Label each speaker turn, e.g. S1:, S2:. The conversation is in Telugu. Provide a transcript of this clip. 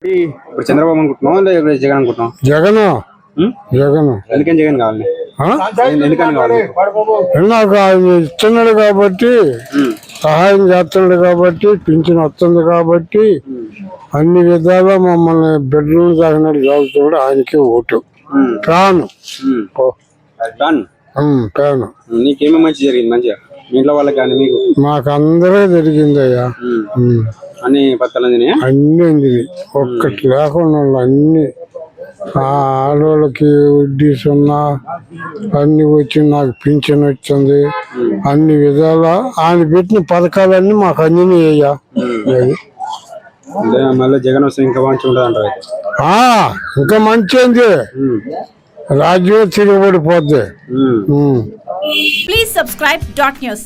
S1: ఇప్పుడు చంద్రబాబు అనుకుంటున్నాం లేదా జగన్ అనుకుంటున్నాం?
S2: జగన్ జగన్
S1: ఎందుకని జగన్ కావాలి? ఎందుకని కావాలి?
S2: నాకు ఆయన ఇస్తున్నాడు కాబట్టి, సహాయం చేస్తున్నాడు కాబట్టి, పింఛన్ వస్తుంది కాబట్టి, అన్ని విధాలా మమ్మల్ని బెడ్రూమ్ తాగినట్టు చదువుతాడు. ఆయనకే ఓటు. ఫ్యాను ఫ్యాను
S1: నీకేమో మంచి జరిగింది? మంచిగా మీ ఇంట్లో వాళ్ళకి కానీ మీకు?
S2: మాకు అందరూ జరిగింది అయ్యా.
S1: అన్ని పత్రాలు అందినాయా?
S2: అన్ని అందినాయి, ఒక్కటి లేకుండా అన్ని. ఆడవాళ్ళకి వడ్డీస్ ఉన్నా అన్ని వచ్చి నాకు పింఛన్ వచ్చింది. అన్ని విధాల ఆయన పెట్టిన పథకాలన్నీ మాకు అందినాయి అయ్యా.
S1: మళ్ళీ జగన్ వస్తే ఇంకా మంచి ఉంటుంది అంటారు.
S2: ఇంకా మంచిది, రాజ్యం తిరగబడిపోద్ది.
S3: Please subscribe .news.